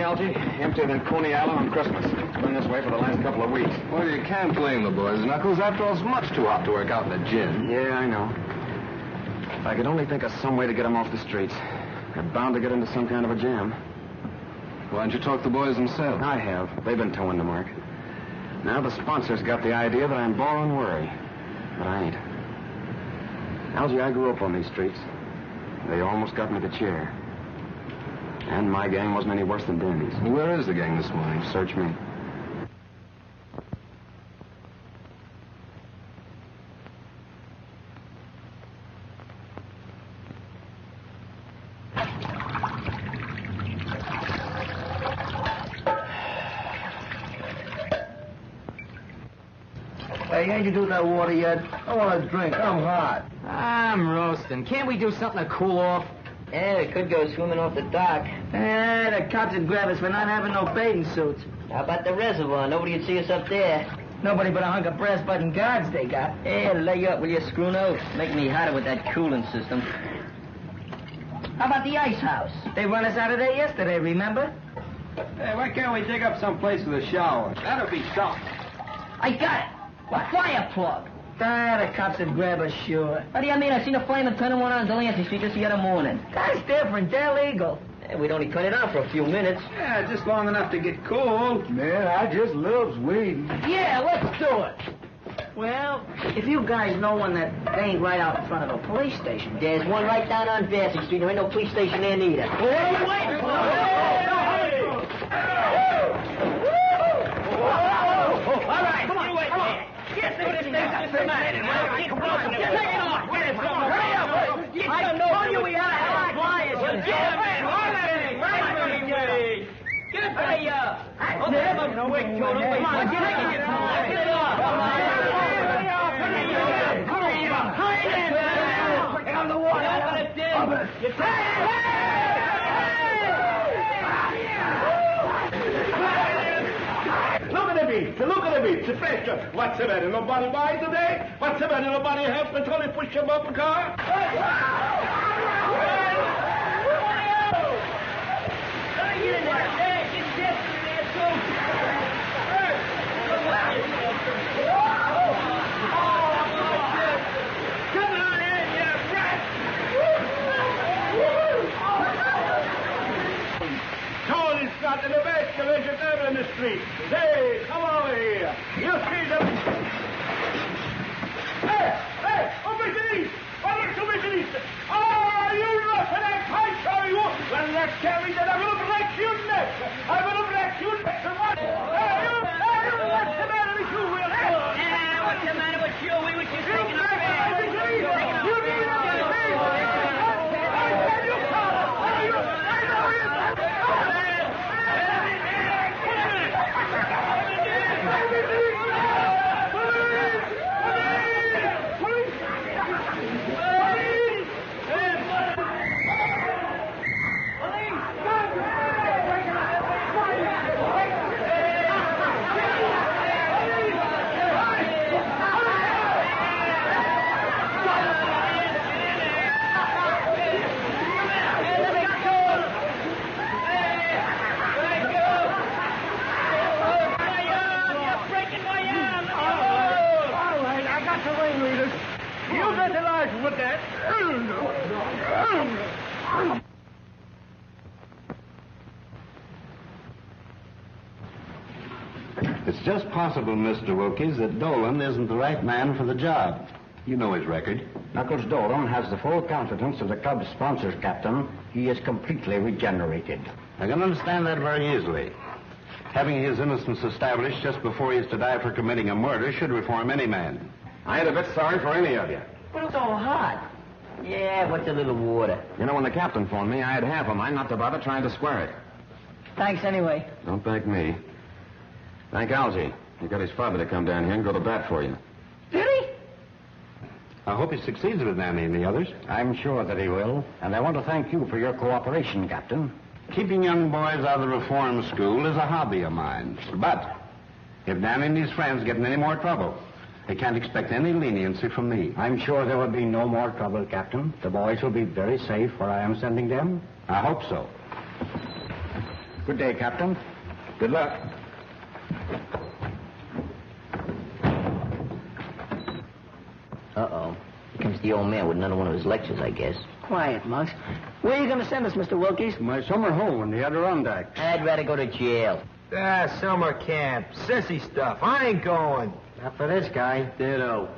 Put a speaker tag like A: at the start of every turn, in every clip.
A: Algie. Emptier than Coney Island on Christmas. Been this way for the last couple of weeks.
B: Well, you can't blame the boys, Knuckles. After all, it's much too hot to work out in the gin.
A: Yeah, I know. If I could only think of some way to get them off the streets. They're bound to get into some kind of a jam.
B: Why don't you talk to the boys themselves?
A: I have. They've been towing the mark. Now the sponsors got the idea that I'm borrowing worry. But I ain't. Algie, I grew up on these streets. They almost got me the chair. And my gang wasn't any worse than Dandy's.
B: Where is the gang this morning?
A: Search me.
C: Hey, ain't you do that water yet? I want a drink. I'm hot.
D: I'm roasting. Can't we do something to cool off?
E: Yeah, we could go swimming off the dock.
C: The cops would grab us for not having no bathing suits.
E: How about the reservoir? Nobody would see us up there.
C: Nobody but a hunk of brass button guards they got.
E: Yeah, lay you up with your screw nose. Make me hotter with that cooling system.
C: How about the ice house? They run us out of there yesterday, remember?
F: Hey, why can't we dig up some place with a shower? That'll be something.
C: I got it. A fire plug. The cops would grab us, sure.
E: What do you mean? I seen a flame and turning one on Delancey Street just the other morning.
C: That's different. They're legal.
E: Yeah, we'd only turn it on for a few minutes.
F: Yeah, just long enough to get cool.
C: Man, I just loves weed. Yeah, let's do it. Well, if you guys know one that ain't right out in front of a police station.
E: There's one right down on Vassy Street. There ain't no police station there neither.
C: Well, what are you waiting for? All right, come on, wait. Get this thing up to me. Come on, take it off. Hurry up. I told you we had a hot flyers. Get it for me. I'll have a quick total. Come on, get it off. Get it off. Hurry up. On the water. Open it, Dick.
G: Look at the beach, the pressure. What's the matter? Nobody buy today? What's the matter? Nobody help me till they push him up a car?
C: Come on in, you rat!
G: Tony's got in the best collision ever in the street. Say, come over here. You see them? Hey, overseas! Overseas! Oh, you roughnecks! I saw you! Well, let's carry that. I'm gonna break you neck! I'm gonna break you neck! Hey, what's the matter with you, Will?
C: What's the matter with you? We were just taking our
H: It's just possible, Mr. Wilkes, that Dolan isn't the right man for the job. You know his record.
I: Knuckles Dolan has the full confidence of the club's sponsors, Captain. He is completely regenerated.
H: I can understand that very easily. Having his innocence established just before he is to die for committing a murder should reform any man.
A: I ain't a bit sorry for any of you.
C: But it's all hot.
E: Yeah, what's a little water?
A: You know, when the captain phoned me, I had half a mind not to bother trying to square it.
C: Thanks anyway.
A: Don't thank me. Thank Algie. He got his father to come down here and go to bat for you.
C: Did he?
H: I hope he succeeds with Nanny and the others.
I: I'm sure that he will, and I want to thank you for your cooperation, Captain.
H: Keeping young boys out of the reform school is a hobby of mine. But if Nanny and his friends get in any more trouble, they can't expect any leniency from me.
I: I'm sure there will be no more trouble, Captain. The boys will be very safe where I am sending them.
H: I hope so.
I: Good day, Captain. Good luck.
E: Uh-oh. Here comes the old man with another one of his lectures, I guess.
C: Quiet, Muggs. Where are you going to send us, Mr. Wilkies?
I: My summer home in the Adirondacks.
E: I'd rather go to jail.
F: Summer camp. Sissy stuff. I ain't going.
I: Not for this guy.
F: Ditto.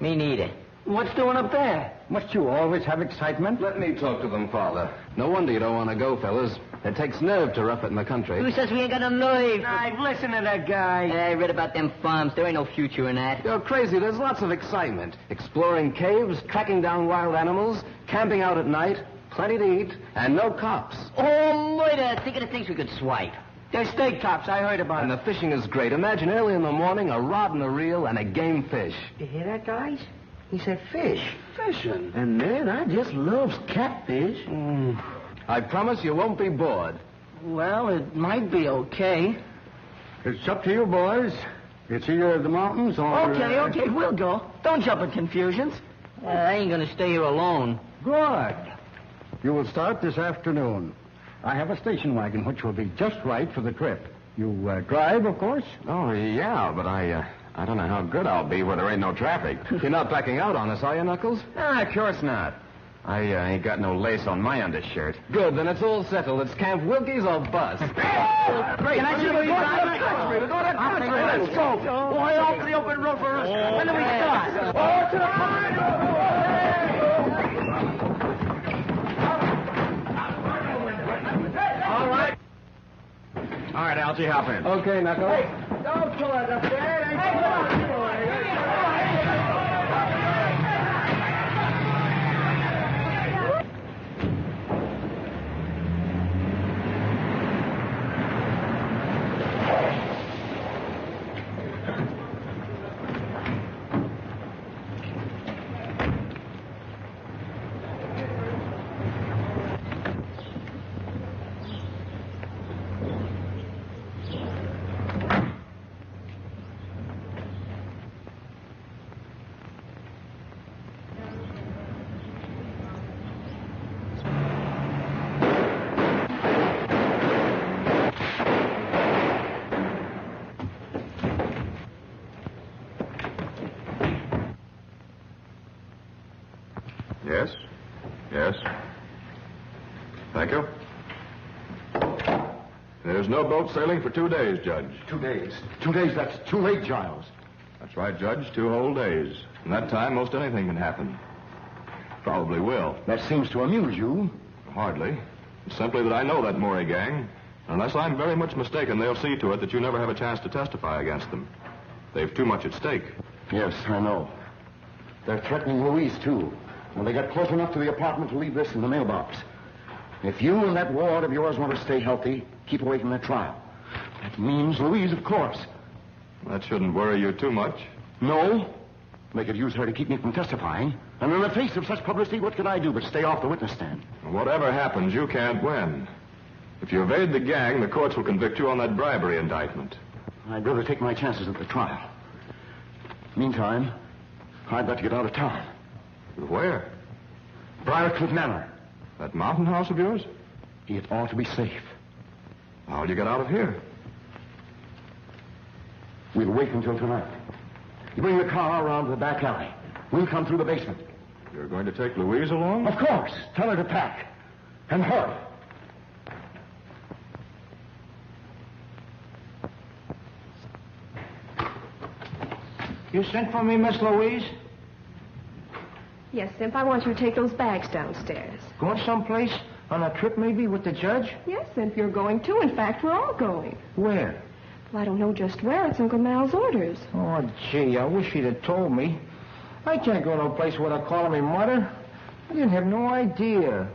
E: Me neither.
C: What's doing up there?
I: Must you always have excitement?
B: Let me talk to them, Father. No wonder you don't want to go, fellas. It takes nerve to rough it in the country.
E: Who says we ain't got no nerve?
C: Hey, listen to that guy.
E: I read about them farms. There ain't no future in that.
B: You're crazy. There's lots of excitement. Exploring caves, tracking down wild animals, camping out at night, plenty to eat, and no cops.
E: Oh, murder. Think of the things we could swipe.
C: They're steak tops. I heard about
B: And
C: it.
B: the fishing is great. Imagine early in the morning, a rod and a reel and a game fish.
C: You hear that, guys? He said fish.
B: Fishing?
C: And man, I just loves catfish.
B: I promise you won't be bored.
C: Well, it might be okay.
I: It's up to you, boys. It's either the mountains or...
C: Okay, we'll go. Don't jump at confusions.
E: I ain't gonna stay here alone.
I: Good. You will start this afternoon. I have a station wagon which will be just right for the trip. You drive, of course?
A: Oh, yeah, but I don't know how good I'll be where there ain't no traffic.
B: You're not backing out on us, are you, Knuckles?
A: Of course not. I ain't got no lace on my undershirt.
B: Good, then it's all settled. It's Camp Wilkies or bust.
C: Great. Can I see what you got? Let's go. Boy, open the open road for us. When do we start? Oh, to the
A: All right, Algie, hop in.
B: Okay, Knuckles.
C: Don't pull it up there.
J: Yes. Thank you. There's no boat sailing for 2 days, Judge.
I: 2 days. 2 days, that's too late, Giles.
J: That's right, Judge. 2 whole days. In that time, most anything can happen. Probably will.
I: That seems to amuse you.
J: Hardly. It's simply that I know that Murray gang. Unless I'm very much mistaken, they'll see to it that you never have a chance to testify against them. They've too much at stake.
I: Yes, I know. They're threatening Louise, too. Well, they got close enough to the apartment to leave this in the mailbox. If you and that ward of yours want to stay healthy, keep away from that trial. That means Louise, of course.
J: That shouldn't worry you too much.
I: No. They could use her to keep me from testifying. And in the face of such publicity, what could I do but stay off the witness stand?
J: Whatever happens, you can't win. If you evade the gang, the courts will convict you on that bribery indictment.
I: I'd rather take my chances at the trial. Meantime, I've got to get out of town.
J: Where?
I: Briarcliff Manor.
J: That mountain house of yours?
I: It ought to be safe.
J: How'll you get out of here?
I: We'll wait until tonight. You bring the car around to the back alley. We'll come through the basement.
J: You're going to take Louise along?
I: Of course. Tell her to pack. And hurry.
C: You sent for me, Miss Louise?
K: Yes, Simp, I want you to take those bags downstairs.
C: Going someplace? On a trip, maybe, with the judge?
K: Yes, Simp, you're going too. In fact, we're all going.
C: Where?
K: Well, I don't know just where. It's Uncle Mal's orders.
C: Oh, gee, I wish he'd have told me. I can't go no place without calling me mother. I didn't have no idea.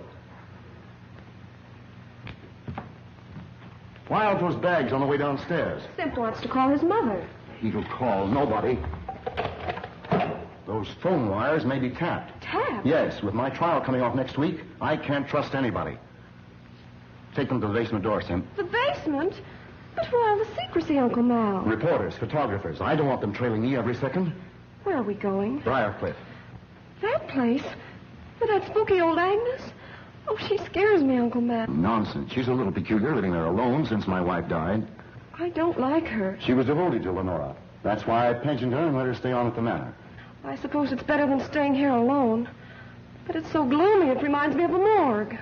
I: Why out those bags on the way downstairs?
K: Simp wants to call his mother.
I: He'll call nobody. Those phone wires may be tapped.
K: Tapped?
I: Yes, with my trial coming off next week, I can't trust anybody. Take them to the basement door, Simp.
K: The basement? But why all the secrecy, Uncle Mal?
I: Reporters, photographers. I don't want them trailing me every second.
K: Where are we going?
I: Briarcliff.
K: That place? With that spooky old Agnes? Oh, she scares me, Uncle Matt.
I: Nonsense. She's a little peculiar, living there alone since my wife died.
K: I don't like her.
I: She was devoted to Leonora. That's why I pensioned her and let her stay on at the manor.
K: I suppose it's better than staying here alone. But it's so gloomy, it reminds me of a morgue.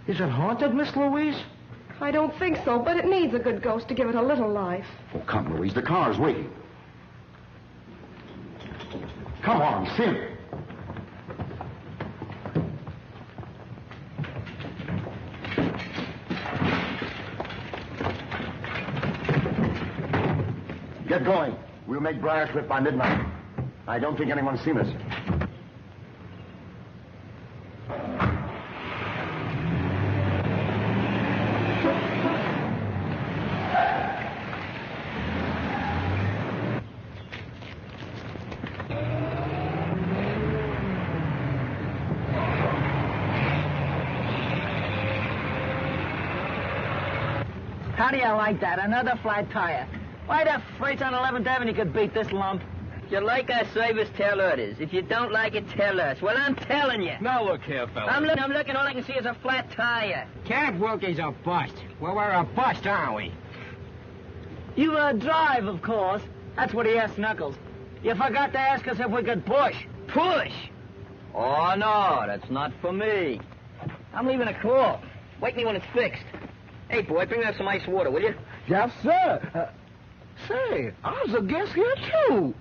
L: Is it haunted, Miss Louise?
K: I don't think so, but it needs a good ghost to give it a little life.
I: Oh, come, Louise. The car's waiting. Come on, Simp. Get going. We'll make Briarcliff by midnight. I don't think anyone's seen us.
E: How do you like that? Another flat tire. Why the freights on 11th Avenue could beat this lump?
M: If you like our service, tell orders. If you don't like it, tell us. Well, I'm telling you.
F: Now look here, fella.
M: I'm looking. All I can see is a flat tire.
D: Cab workers are bust. Well, we're a bust, aren't we?
E: You drive, of course. That's what he asked Knuckles. You forgot to ask us if we could push.
M: Push? Oh, no, that's not for me. I'm leaving a call. Wake me when it's fixed. Hey, boy, bring out some ice water, will you?
L: Yes, sir. Say, I was a guest here, too.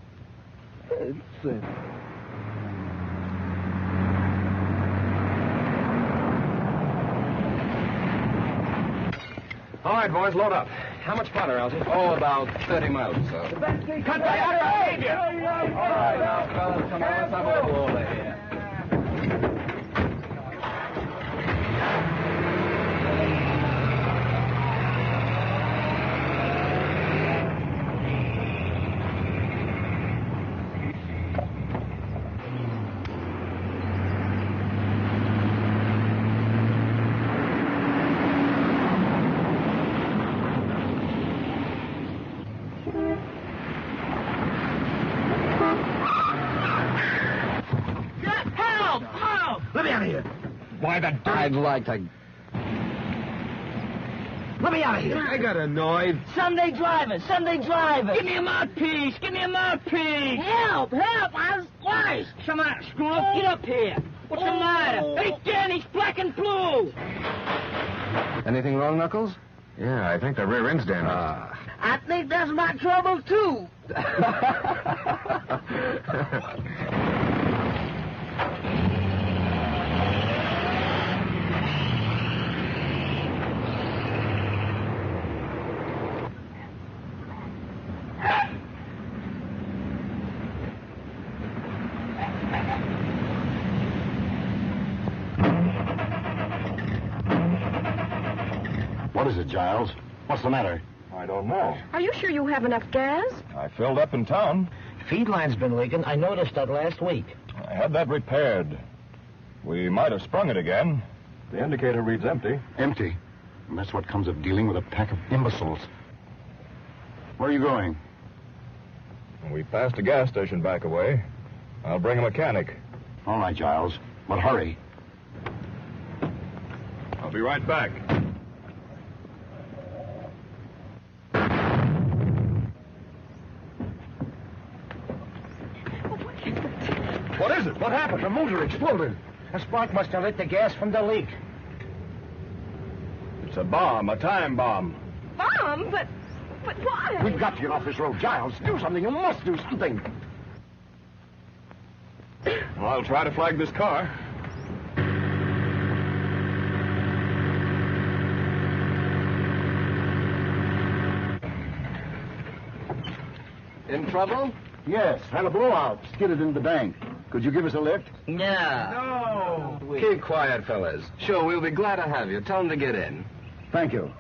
F: All right, boys, load up. How much powder, Elsie? Oh, about 30 miles or so.
G: Cut that behavior!
F: All right, now, fellas, come on, let's have a little order here.
L: I'd like to... Let me out of here.
F: I got annoyed.
E: Sunday drivers.
M: Give me a mouthpiece.
E: Help! I was twice.
M: Come on, screw up. Get up here. What's the matter? Hey, Dan, he's black and blue.
B: Anything wrong, Knuckles?
A: Yeah, I think the rear end's damaged.
E: I think that's my trouble, too.
I: What is it, Giles? What's the matter?
J: I don't know.
K: Are you sure you have enough gas?
J: I filled up in town.
L: Feed line's been leaking. I noticed that last week.
J: I had that repaired. We might have sprung it again. The indicator reads empty.
I: Empty. And that's what comes of dealing with a pack of imbeciles. Where are you going?
J: We passed a gas station back away. I'll bring a mechanic.
I: All right, Giles. But hurry.
J: I'll be right back.
L: What is it? What happened? The motor exploded. A spark must have lit the gas from the leak.
J: It's a bomb, a time bomb.
K: Bomb? But why?
I: We've got to get off this road, Giles. Do something. You must do something.
J: Well, I'll try to flag this car.
F: In trouble?
I: Yes, had a blowout. Skidded into the bank. Could you give us a lift?
M: No.
B: Keep quiet, fellas. Sure, we'll be glad to have you. Tell them to get in.
I: Thank you.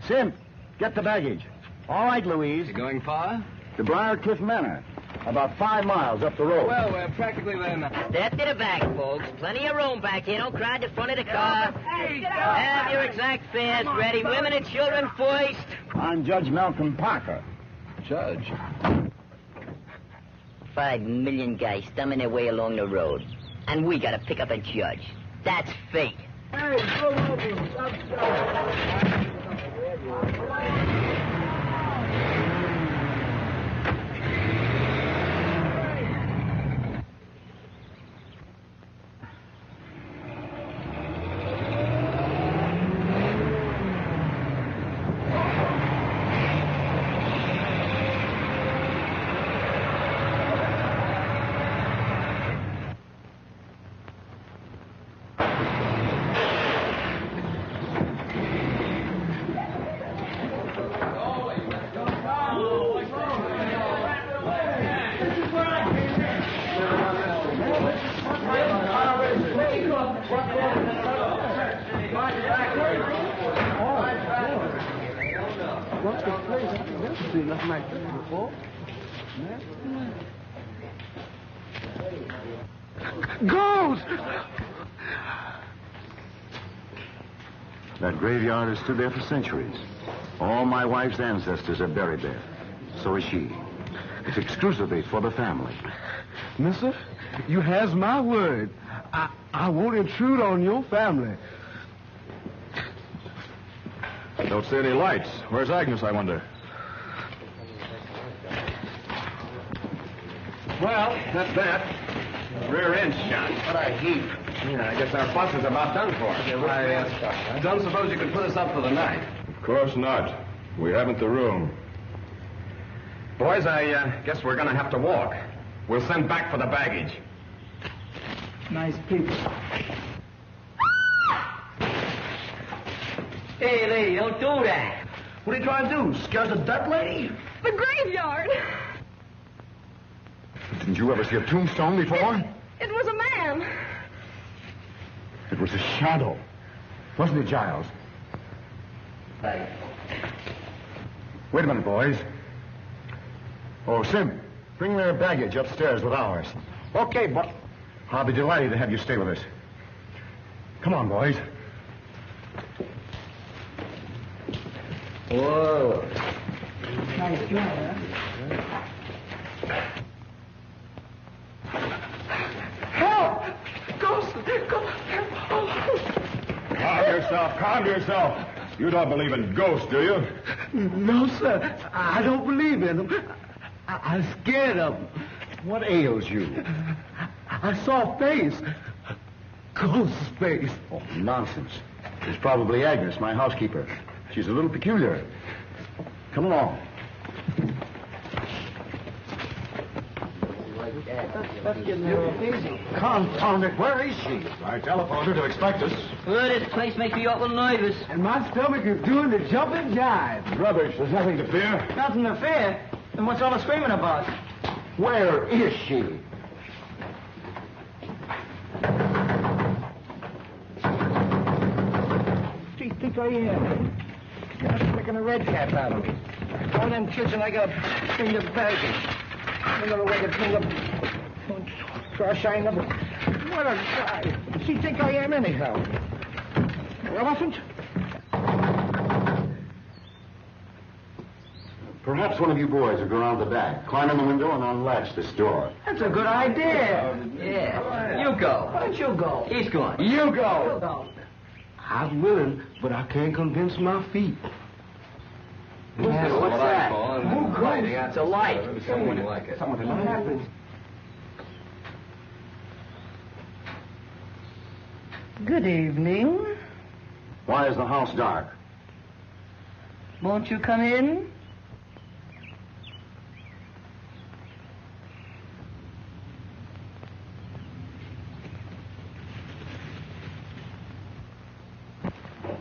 I: Simp, get the baggage. All right, Louise.
B: You going far?
I: To Briarcliff Manor. About 5 miles up the road.
F: Well, we're practically there now.
M: Step to the back, folks. Plenty of room back here. Don't crowd the front of the car. Have your exact fares ready. Women and children first.
I: I'm Judge Malcolm Parker.
F: Judge.
M: 5 million guys thumbing their way along the road. And we gotta pick up a judge. That's fate.
C: Hey, go over.
I: Ghost! That graveyard has stood there for centuries. All my wife's ancestors are buried there. So is she. It's exclusively for the family.
N: Mister, you has my word. I won't intrude on your family.
J: Don't see any lights. Where's Agnes, I wonder?
F: Well, that's that. Rear end shot. What a heap. Yeah, I guess our bus is about done for. I don't suppose you could put us up for the night.
J: Of course not. We haven't the room.
F: Boys, I guess we're going to have to walk. We'll send back for the baggage.
E: Nice people.
M: Hey, lady, don't do that.
L: What are you trying to do? Scare the dead lady?
K: The graveyard.
I: Didn't you ever see a tombstone before?
K: It was a man.
I: It was a shadow. Wasn't it, Giles?
M: Right.
I: Wait a minute, boys. Oh, Simp, bring their baggage upstairs with ours.
L: Okay, but...
I: I'll be delighted to have you stay with us. Come on, boys.
M: Whoa.
E: Nice job, huh?
C: Help! Ghost!
J: Calm yourself. You don't believe in ghosts, do you?
N: No, sir. I don't believe in them. I'm scared of them.
I: What ails you?
N: I saw a face. A ghost face.
I: Oh, nonsense. It's probably Agnes, my housekeeper. She's a little peculiar. Come along.
E: That's getting a little easy.
I: Confound it, where is she?
J: I telephoned her to expect us.
M: Well, this place makes me awful nervous.
N: And my stomach is doing the jumping jive.
J: Rubbish. There's nothing to fear.
E: Nothing to fear. Then what's all the screaming about?
I: Where is she?
L: What do you think I am? I'm making a red cap out of me. Go in the kitchen, I gotta bring the baggage. I'm gonna wait to bring the trash I never... What a guy. What does he think I am anyhow? An elephant?
I: Perhaps one of you boys will go around the back, climb in the window, and unlatch this door.
E: That's a good idea.
M: Yeah. You go.
E: Why don't you go?
M: He's going.
N: You go.
E: You go.
N: I'm willing, but I can't convince my feet.
M: Yeah, what's that?
E: Who goes?
M: It's a light.
F: Someone like it.
E: What happened? Good evening.
I: Why is the house dark?
E: Won't you come in?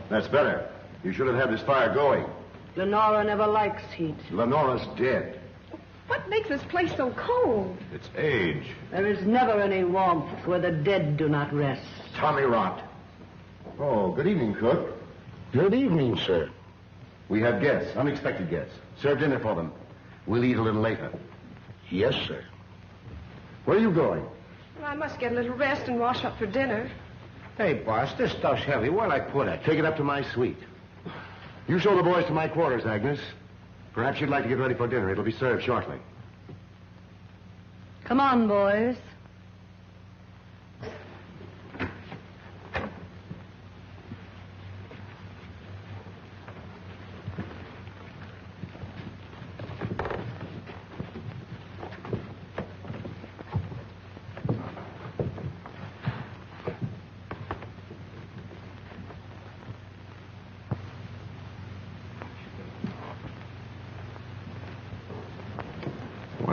I: That's better. You should have had this fire going.
K: Leonora never likes heat.
I: Lenora's dead.
K: What makes this place so cold?
J: It's age.
E: There is never any warmth where the dead do not rest.
I: Tommy rot. Oh, good evening, cook.
L: Good evening, sir.
I: We have guests, unexpected guests. Serve dinner for them. We'll eat a little later.
L: Yes, sir.
I: Where are you going?
K: Well, I must get a little rest and wash up for dinner.
L: Hey, boss, this stuff's heavy. Where'll I put it?
I: Take it up to my suite. You show the boys to my quarters, Agnes. Perhaps you'd like to get ready for dinner. It'll be served shortly.
E: Come on, boys.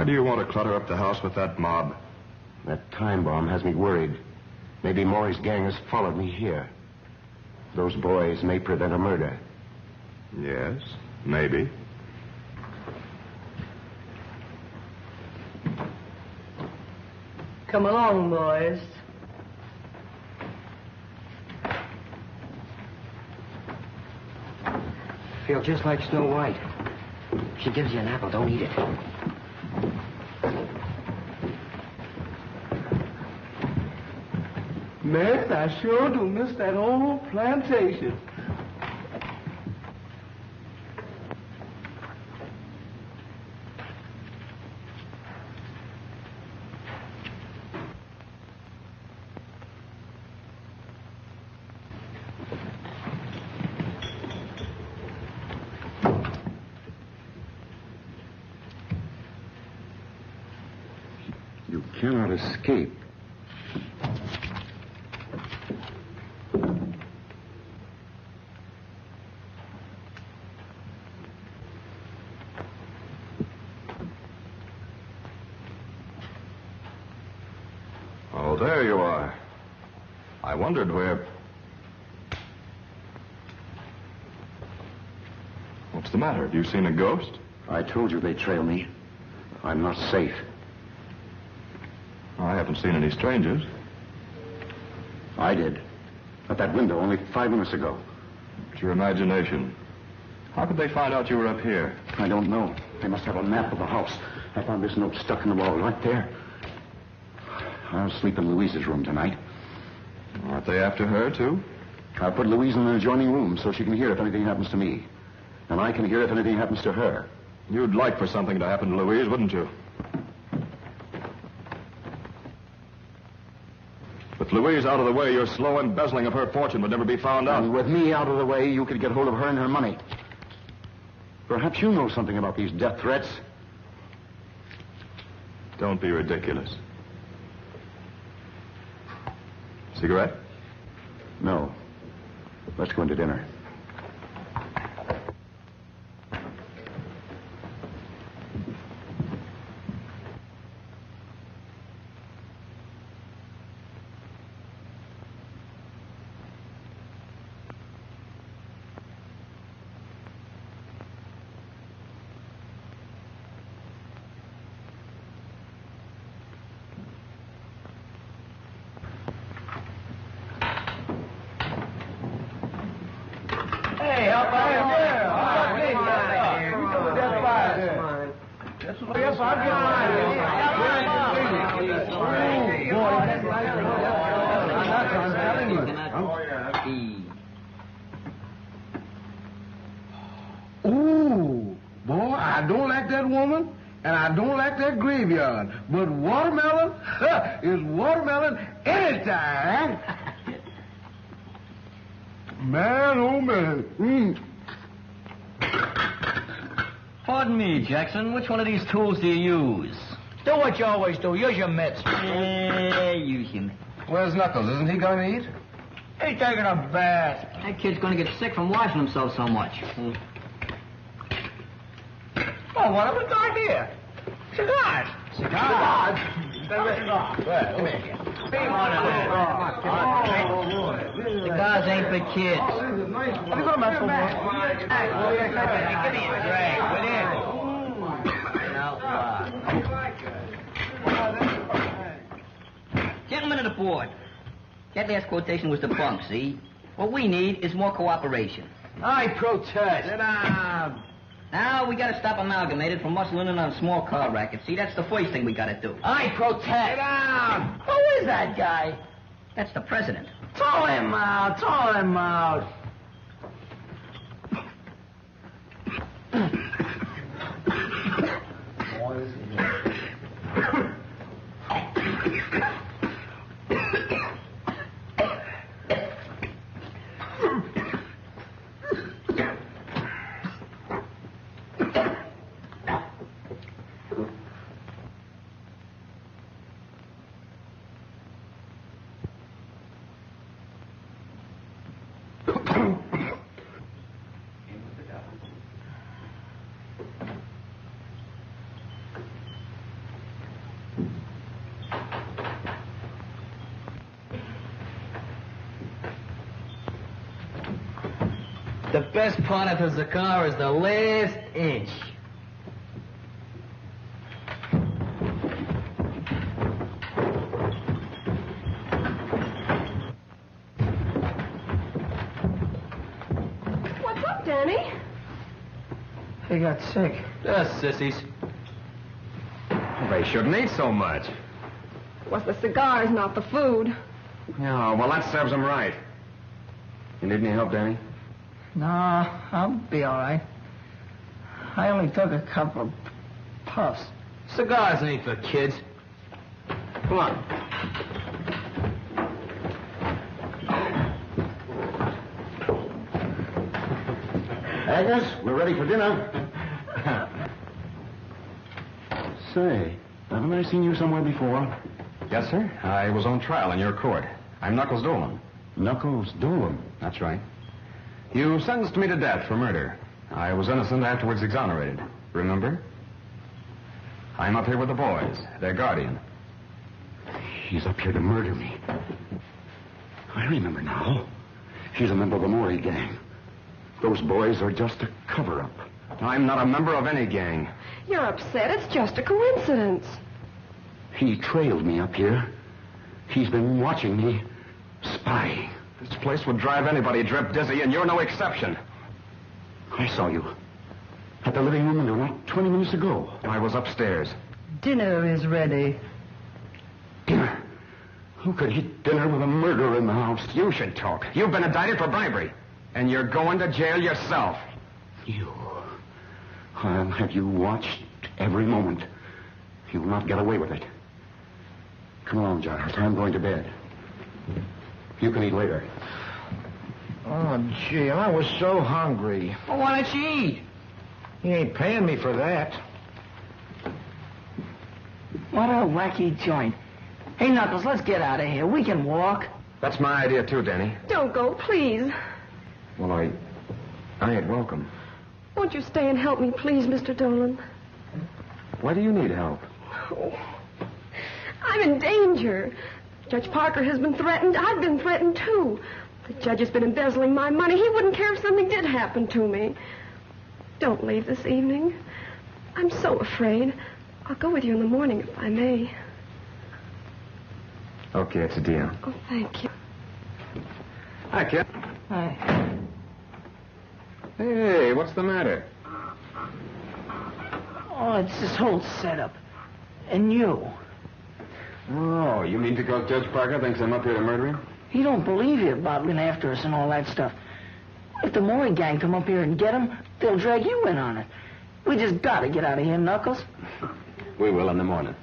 J: Why do you want to clutter up the house with that mob?
I: That time bomb has me worried. Maybe Maury's gang has followed me here. Those boys may prevent a murder.
J: Yes, maybe.
E: Come along, boys.
L: Feel just like Snow White. She gives you an apple, don't eat it.
N: Man, I sure do miss that old plantation.
I: You cannot escape.
J: Oh, there you are. I wondered where... What's the matter? Have you seen a ghost?
I: I told you they'd trail me. I'm not safe.
J: I haven't seen any strangers.
I: I did. At that window only 5 minutes ago.
J: It's your imagination. How could they find out you were up here?
I: I don't know. They must have a map of the house. I found this note stuck in the wall right there. I'll sleep in Louise's room tonight.
J: Aren't they after her, too?
I: I'll put Louise in an adjoining room so she can hear if anything happens to me. And I can hear if anything happens to her.
J: You'd like for something to happen to Louise, wouldn't you? With Louise out of the way, your slow embezzling of her fortune would never be found out.
I: And with me out of the way, you could get hold of her and her money. Perhaps you know something about these death threats.
J: Don't be ridiculous. Cigarette?
I: No. Let's go into dinner.
N: Ooh, boy, I don't like that woman, and I don't like that graveyard. But watermelon is watermelon anytime. Man, oh man.
M: Pardon me, Jackson. Which one of these tools do you use?
L: Do what you always do. Use your mitts.
M: Use him.
F: Where's Knuckles? Isn't he going to eat?
L: He's taking a bath.
M: That kid's gonna get sick from washing himself so much.
L: Oh, what have we got here? Cigars. Cigars? Well, come here.
M: Cigars ain't for kids.
L: Have you got a match for one? Give me a drag, will you?
M: Gentlemen of the board, that last quotation was the bunk, see? What we need is more cooperation.
L: I protest.
M: Sit down. Now, we gotta stop Amalgamated from muscling in on a small car racket. See, that's the first thing we gotta do.
L: I protest. Sit down. Who is that guy?
M: That's the president.
L: Throw him out. Throw him out.
M: The best part of the car is the last inch.
K: What's up, Danny?
L: He got sick.
B: Just sissies. They shouldn't eat so much.
K: It was the cigars, not the food.
B: Yeah, well, that serves them right. You need any help, Danny?
L: No, I'll be all right. I only took a couple of puffs.
B: Cigars ain't for kids. Come on.
I: Agnes, we're ready for dinner. Say, haven't I seen you somewhere before?
B: Yes, sir. I was on trial in your court. I'm Knuckles Dolan.
I: Knuckles Dolan?
B: That's right. You sentenced me to death for murder. I was innocent, afterwards exonerated. Remember? I'm up here with the boys, their guardian.
I: He's up here to murder me. I remember now. He's a member of the Maury gang. Those boys are just a cover-up.
B: I'm not a member of any gang.
K: You're upset. It's just a coincidence.
I: He trailed me up here. He's been watching me, spying.
B: This place would drive anybody drip dizzy, and you're no exception.
I: I saw you at the living room window not 20 minutes ago.
B: I was upstairs.
L: Dinner is ready.
I: Dinner? Who could eat dinner with a murderer in the house?
B: You should talk. You've been indicted for bribery, and you're going to jail yourself.
I: You. I'll have you watched every moment. You will not get away with it. Come along, Giles. I'm going to bed. You can eat later.
N: Oh, gee, I was so hungry.
M: Well, why don't you eat?
N: He ain't paying me for that.
L: What a wacky joint. Hey, Knuckles, let's get out of here. We can walk.
B: That's my idea, too, Danny.
K: Don't go, please.
B: Well, I ain't welcome.
K: Won't you stay and help me, please, Mr. Dolan?
B: Why do you need help?
K: Oh, I'm in danger. Judge Parker has been threatened. I've been threatened, too. The judge has been embezzling my money. He wouldn't care if something did happen to me. Don't leave this evening. I'm so afraid. I'll go with you in the morning if I may.
B: Okay, it's a deal.
K: Oh, thank you.
B: Hi, kid.
L: Hi.
B: Hey, what's the matter?
L: Oh, it's this whole setup. And you.
B: Oh, you mean because Judge Parker thinks I'm up here to murder him?
L: He don't believe you about being after us and all that stuff. If the Maury gang come up here and get him, they'll drag you in on it. We just gotta get out of here, Knuckles.
B: We will in the morning.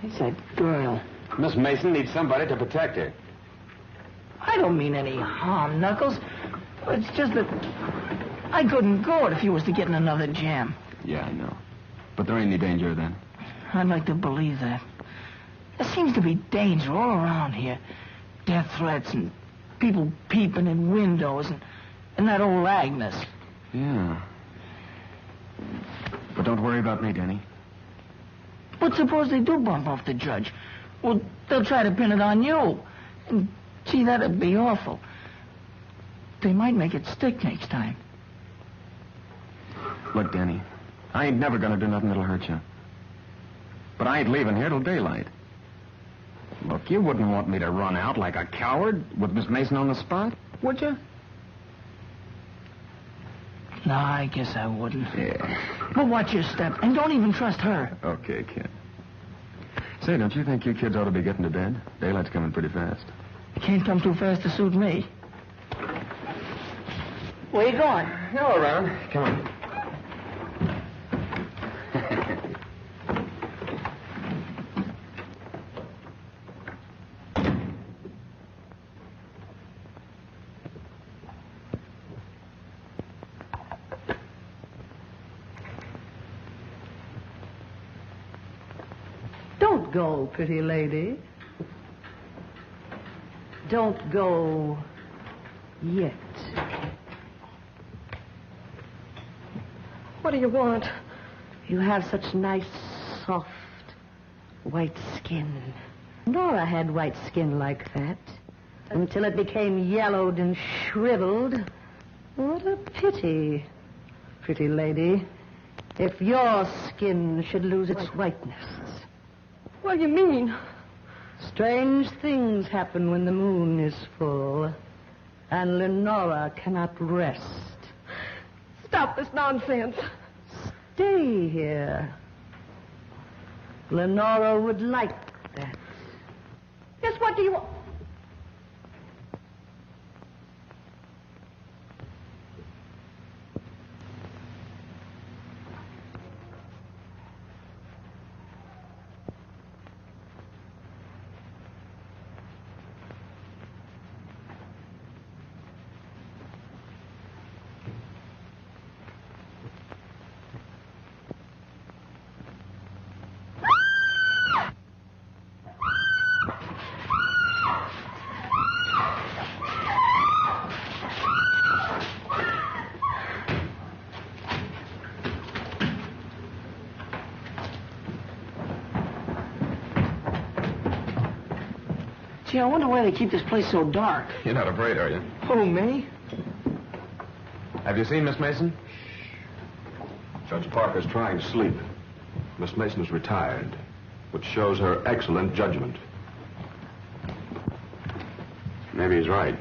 L: It's that girl.
B: Miss Mason needs somebody to protect her.
L: I don't mean any harm, Knuckles. It's just that I couldn't go it if he was to get in another jam.
B: Yeah, I know. But there ain't any danger then.
L: I'd like to believe that. There seems to be danger all around here. Death threats and people peeping in windows and that old Agnes.
B: Yeah. But don't worry about me, Danny.
L: But suppose they do bump off the judge? Well, they'll try to pin it on you. And, gee, that'd be awful. They might make it stick next time.
B: Look, Danny, I ain't never gonna do nothing that'll hurt you. But I ain't leaving here till daylight. Look, you wouldn't want me to run out like a coward with Miss Mason on the spot, would you?
L: No, I guess I wouldn't.
B: Yeah.
L: But watch your step, and don't even trust her.
B: Okay, kid. Say, don't you think you kids ought to be getting to bed? Daylight's coming pretty fast.
L: It can't come too fast to suit me. Where you going?
B: Go around. Come on.
O: Don't go, pretty lady. Don't go yet.
K: What do you want?
O: You have such nice, soft, white skin. Nora had white skin like that until it became yellowed and shriveled. What a pity, pretty lady, if your skin should lose its whiteness.
K: What do you mean?
O: Strange things happen when the moon is full, and Leonora cannot rest.
K: Stop this nonsense.
O: Stay here. Leonora would like that.
K: Yes, what do you want?
E: Gee, I wonder why they keep this place so dark.
J: You're not afraid, are you?
E: Who, me?
J: Have you seen Miss Mason? Judge Parker's trying to sleep. Miss Mason is retired, which shows her excellent judgment.
A: Maybe he's right.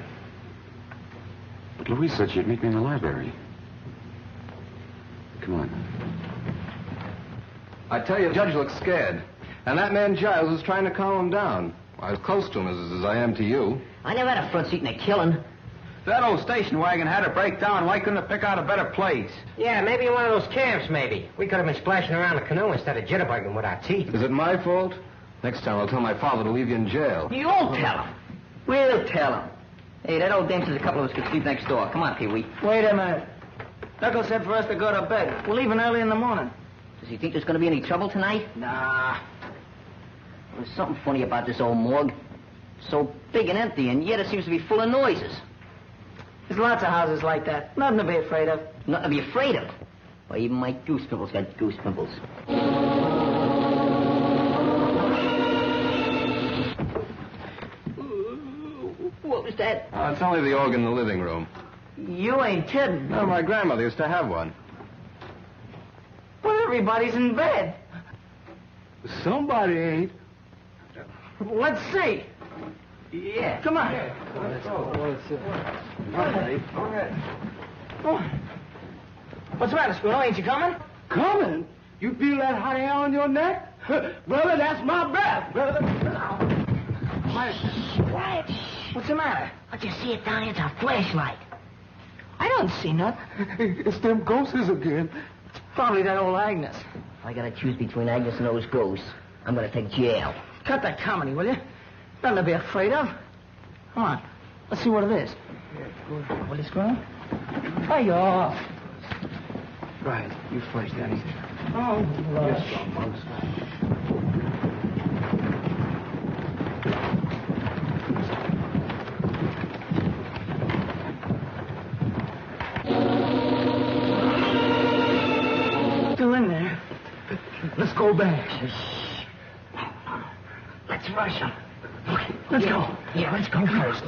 A: But Louise said she'd meet me in the library. Come on.
F: I tell you, the judge looks scared. And that man Giles is trying to calm him down. I'm as close to him as I am to you.
M: I never had a front seat in a killing.
F: If that old station wagon had to break down, why couldn't it pick out a better place?
L: Yeah, maybe in one of those camps, maybe. We could have been splashing around the canoe instead of jitterbugging with our teeth.
F: Is it my fault? Next time I'll tell my father to leave you in jail.
M: You won't tell him. We'll tell him. Hey, that old dame says a couple of us could sleep next door. Come on, Pee-wee.
E: Wait a minute. Knuckles said for us to go to bed. We're leaving early in the morning.
M: Does he think there's going to be any trouble tonight?
E: Nah.
M: There's something funny about this old morgue. So big and empty, and yet it seems to be full of noises.
E: There's lots of houses like that. Nothing to be afraid of.
M: Nothing to be afraid of. Why, even my goose pimples got goose pimples. What was that?
F: It's only the organ in the living room.
E: You ain't kidding.
F: No, my grandmother used to have one.
E: Well, everybody's in bed.
N: Somebody ain't.
E: Let's see.
M: Yeah.
E: Come on.
N: Let's go.
E: Oh. What's the matter, Squirrel? Ain't you coming?
N: Coming? You feel that hot air on your neck? Brother, that's my breath, brother.
E: Quiet. What's the matter?
M: I just see it down here. It's a flashlight.
E: I don't see nothing.
N: It's them ghosts again.
E: It's probably that old Agnes.
M: If I gotta choose between Agnes and those ghosts, I'm gonna take jail.
E: Cut that comedy, will you? Nothing to be afraid of. Come on. Let's see what it is. Will you, Squirrel? Hey, off.
N: Right. You first, Daddy.
E: Oh,
N: Yes, monks.
E: Still in there.
N: Let's go back.
E: Let's rush them. Okay, let's go.
M: Yeah, let's go first.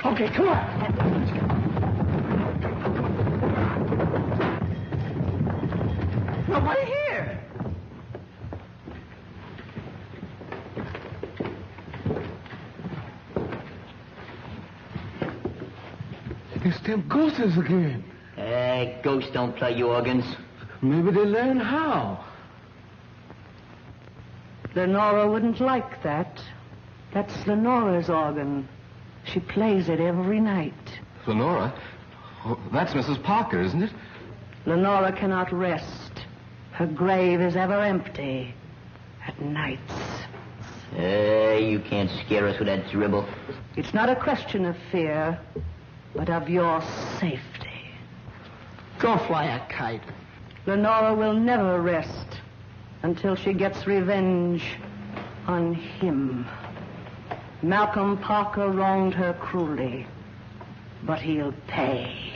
E: Okay, come on. Nobody here.
N: It's them ghosts again.
M: Hey, ghosts don't play organs.
N: Maybe they learn how.
O: Leonora wouldn't like that. That's Leonora's organ. She plays it every night.
F: Leonora? Oh, that's Mrs. Parker, isn't it?
O: Leonora cannot rest. Her grave is ever empty at nights.
M: Hey, you can't scare us with that dribble.
O: It's not a question of fear, but of your safety.
E: Go fly a kite.
O: Leonora will never rest until she gets revenge on him. Malcolm Parker wronged her cruelly, but he'll pay.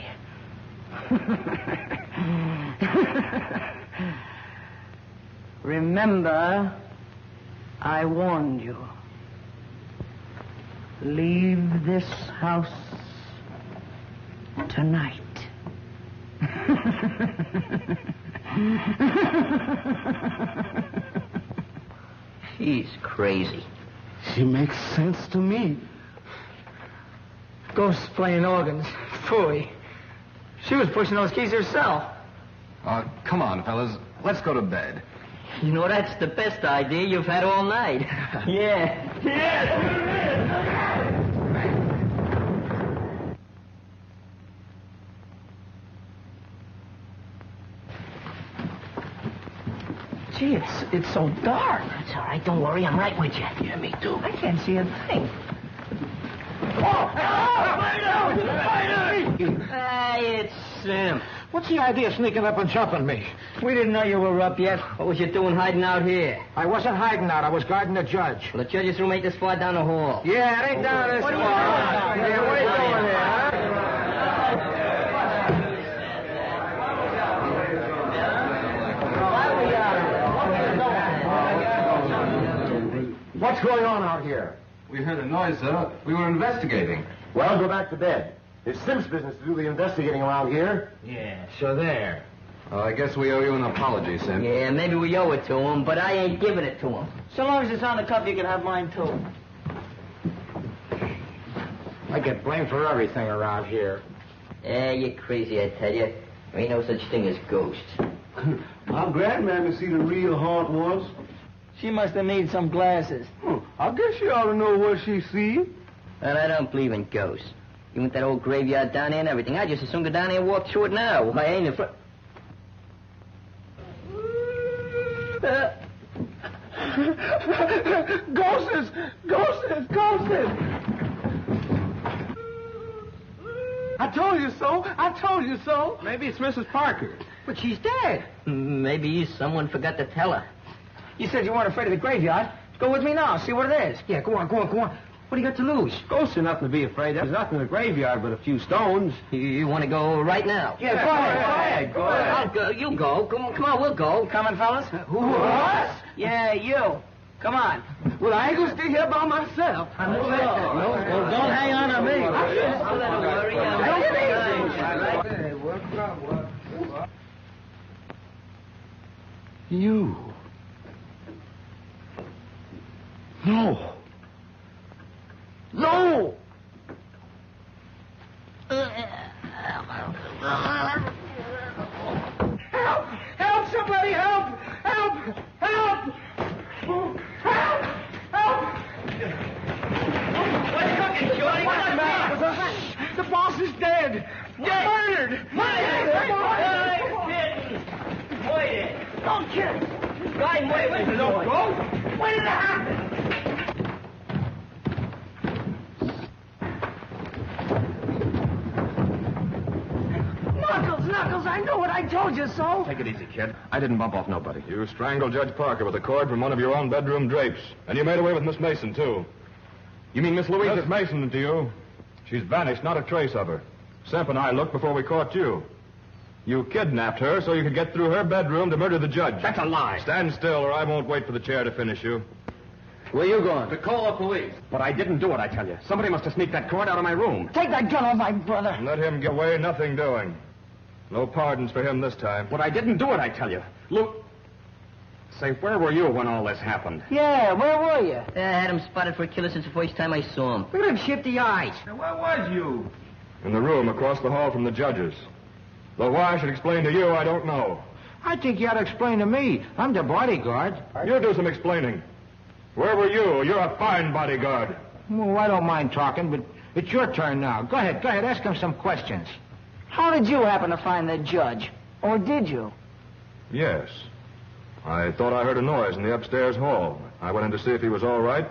O: Remember, I warned you. Leave this house tonight.
M: She's crazy.
N: She makes sense to me.
E: Ghosts playing organs. Phooey. She was pushing those keys herself.
J: Come on, fellas. Let's go to bed.
M: You know, that's the best idea you've had all night. Yeah.
E: Gee, it's so dark.
M: That's all right. Don't worry. I'm right with you.
E: Yeah, me too. I can't see a thing.
M: Hey, it's Simp.
L: What's the idea of sneaking up and jumping me?
M: We didn't know you were up yet. What was you doing hiding out here?
L: I wasn't hiding out. I was guarding the judge.
M: Well, the judge's room ain't this far down the hall.
L: Yeah, it ain't down this far. Yeah, what are you doing here, huh?
I: What's going on out here?
J: We heard a noise, sir. We were investigating.
I: Well, go back to bed. It's Simp's business to do the investigating around here.
L: Yeah, so there.
J: I guess we owe you an apology, Simp.
M: Yeah, maybe we owe it to him, but I ain't giving it to him.
E: So long as it's on the cup, you can have mine, too.
L: I get blamed for everything around here.
M: Yeah, you're crazy, I tell you. There ain't no such thing as ghosts.
N: My grandmammy see the real haunt once.
E: She must have needed some glasses.
N: I guess she ought to know what she see.
M: Well, I don't believe in ghosts. You want that old graveyard down there and everything. I just as soon go down there and walk through it now. Why, I ain't afraid.
N: Ghosts! I told you so.
L: Maybe it's Mrs. Parker.
E: But she's dead.
M: Maybe someone forgot to tell her.
E: You said you weren't afraid of the graveyard. Go with me now. See what it is. Yeah, go on. What do you got to lose?
L: Ghosts are nothing to be afraid of. There's nothing in the graveyard but a few stones.
M: You want to go right now?
E: Yeah, go ahead.
M: Go ahead. I'll go. You go. Come on, we'll go.
E: Coming, fellas?
N: Who, us?
E: Yeah, you. Come on.
N: Well, I ain't gonna stay here by myself.
E: No, don't hang on to me.
M: I'll let her worry.
N: Hey, what's up?
I: You. No.
N: Help! Somebody help! Help!
C: What's cooking, Shorty? What's the matter?
N: The boss is dead! Murdered!
C: Wait.
E: Don't kill him.
C: Wait. Don't go. When did it happen?
E: Knuckles, I know it. I told you so.
J: Take it easy, kid.
B: I didn't bump off nobody.
J: You strangled Judge Parker with a cord from one of your own bedroom drapes. And you made away with Miss Mason, too.
B: You mean Miss Louise?
J: Miss Mason to you. She's vanished, not a trace of her. Simp and I looked before we caught you. You kidnapped her so you could get through her bedroom to murder the judge.
B: That's a lie.
J: Stand still, or I won't wait for the chair to finish you.
L: Where you going?
J: To call the police.
B: But I didn't do it, I tell you. Somebody must have sneaked that cord out of my room.
E: Take that gun off my brother.
J: And let him get away, nothing doing. No pardons for him this time.
B: But I didn't do it, I tell you. Say, where were you when all this happened?
E: Yeah, where were you?
M: I had him spotted for a killer since the first time I saw him.
E: Look at him shifty eyes.
N: Where was you?
J: In the room across the hall from the judges. Though why I should explain to you, I don't know.
L: I think you ought to explain to me. I'm the bodyguard.
J: You do some explaining. Where were you? You're a fine bodyguard.
L: Well, I don't mind talking, but it's your turn now. Go ahead. Ask him some questions.
E: How did you happen to find the judge? Or did you?
J: Yes. I thought I heard a noise in the upstairs hall. I went in to see if he was all right.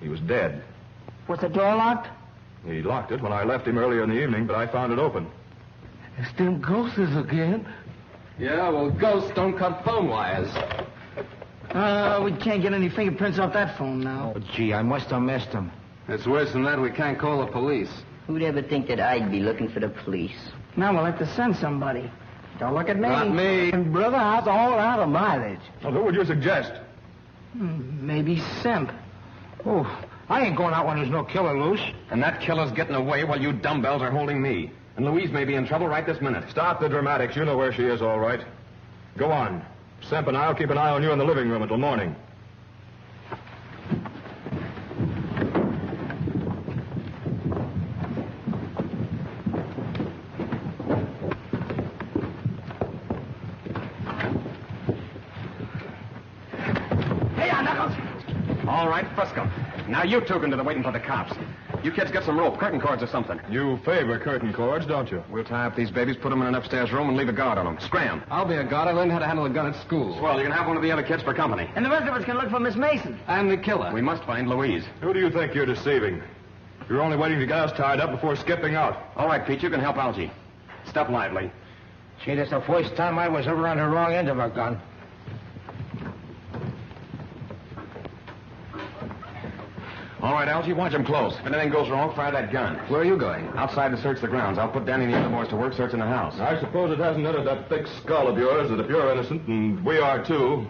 J: He was dead.
E: Was the door locked?
J: He locked it when I left him earlier in the evening, but I found it open.
N: It's them ghosts again.
F: Yeah, well, ghosts don't cut phone wires.
E: We can't get any fingerprints off that phone now.
L: Oh, gee, I must have missed him.
F: It's worse than that. We can't call the police.
M: Who'd ever think that I'd be looking for the police?
E: Now we'll have to send somebody. Don't look at me.
F: Not me.
N: And brother, how's all out of mileage?
J: Well, who would you suggest?
E: Maybe Simp.
L: Oh, I ain't going out when there's no killer loose.
B: And that killer's getting away while you dumbbells are holding me. And Louise may be in trouble right this minute.
J: Stop the dramatics. You know where she is, all right. Go on. Simp and I'll keep an eye on you in the living room until morning.
B: All right, Frisco. Now you two can do the waiting for the cops. You kids get some rope, curtain cords or something.
J: You favor curtain cords, don't you?
B: We'll tie up these babies, put them in an upstairs room, and leave a guard on them. Scram.
F: I'll be a guard. I learned how to handle a gun at school.
B: Well, you can have one of the other kids for company.
E: And the rest of us can look for Miss Mason.
F: I'm the killer.
B: We must find Louise.
J: Who do you think you're deceiving? You're only waiting to get us tied up before skipping out.
B: All right, Pete, you can help Algie. Step lively.
L: Gee, that's the first time I was ever on the wrong end of a gun.
B: All right, Algie, watch him close. If anything goes wrong, fire that gun.
F: Where are you going?
B: Outside to search the grounds. I'll put Danny and the other boys to work searching the house.
J: I suppose it hasn't entered that thick skull of yours that if you're innocent, and we are too,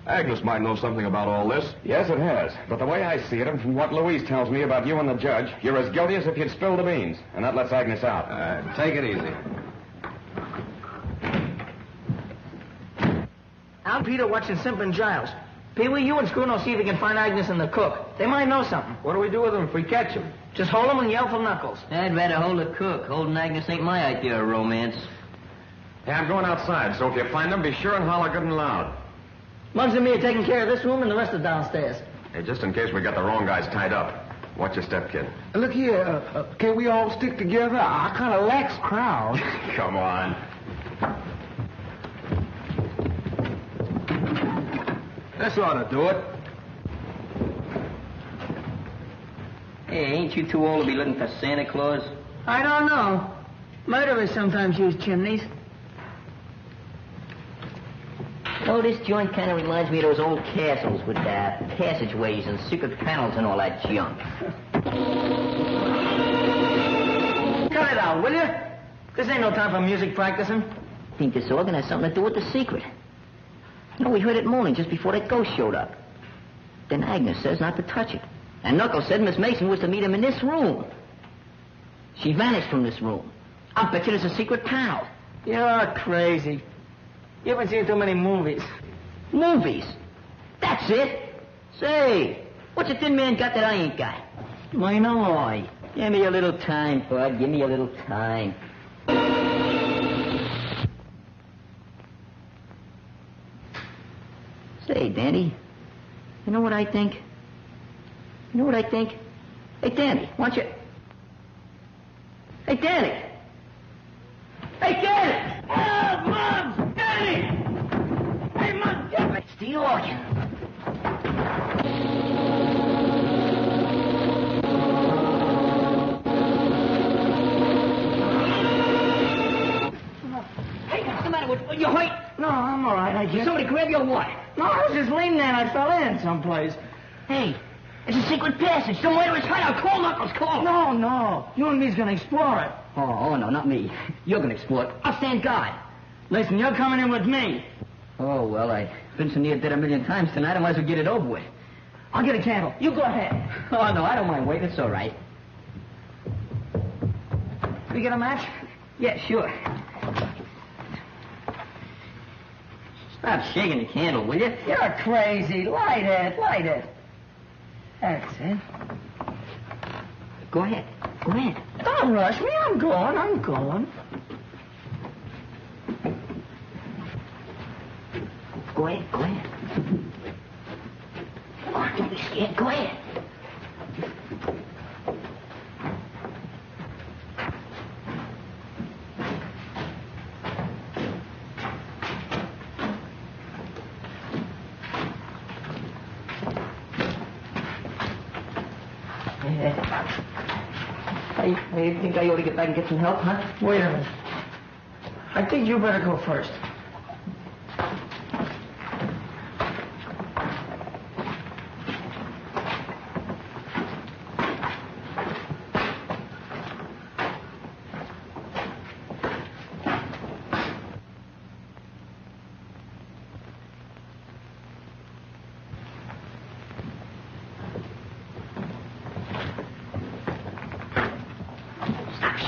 J: Agnes might know something about all this.
B: Yes, it has. But the way I see it, and from what Louise tells me about you and the judge, you're as guilty as if you'd spilled the beans. And that lets Agnes out.
F: Take it easy.
E: I'm Peter watching Simp and Giles. Pee-wee, you and Scruno see if you can find Agnes and the cook. They might know something.
F: What do we do with them if we catch them?
E: Just hold them and yell for Knuckles.
M: I'd rather hold the cook. Holding Agnes ain't my idea of romance.
B: Hey, I'm going outside, so if you find them, be sure and holler good and loud.
E: Muggs and me are taking care of this room and the rest are downstairs.
B: Hey, just in case we got the wrong guys tied up. Watch your step, kid.
N: Look here, can we all stick together? I kind of lax crowd.
B: Come on.
F: This ought to do it.
M: Hey, ain't you too old to be looking for Santa Claus?
E: I don't know. Murderers sometimes use chimneys.
M: Oh, this joint kind of reminds me of those old castles with passageways and secret panels and all that junk.
E: Cut it out, will you? This ain't no time for music practicing.
M: I think this organ has something to do with the secret. You know, we heard it moaning just before that ghost showed up. Then Agnes says not to touch it. And Knuckles said Miss Mason was to meet him in this room. She vanished from this room. I'll bet you there's a secret panel.
E: You're crazy. You haven't seen too many movies.
M: Movies? That's it. Say, what's a thin man got that I ain't got? Why no? Give me a little time, bud. Give me a little time. Say, Danny, you know what I think? You know what I think? Hey, Danny, why don't you... Hey, Danny! Hey, Danny! Oh, Mom! Danny! Hey, Mom, get me! It's the organ. Hey, what's the matter with you? Hurt?
E: No, I'm all right, I guess.
M: Somebody grab your what?
E: No, I was just leaning there and I fell in someplace.
M: Hey, it's a secret passage. Somewhere to his hideout. Call Knuckles, call him.
E: No. You and me's gonna explore it.
M: Oh, no, not me. You're gonna explore it. I'll stand guard.
E: Listen, you're coming in with me.
M: Oh, well, I've been so near dead a million times tonight, I might as well get it over with.
E: I'll get a candle. You go ahead.
M: Oh, no, I don't mind waiting. It's all right.
E: We get a match?
M: Yeah, sure. Stop shaking the candle, will you?
E: You're crazy. Light it. That's it.
M: Go ahead.
E: Don't rush me. I'm going.
M: Go ahead. Come on, don't be scared. Go ahead. I think I ought to get back and get some help, huh?
E: Wait a minute. I think you better go first.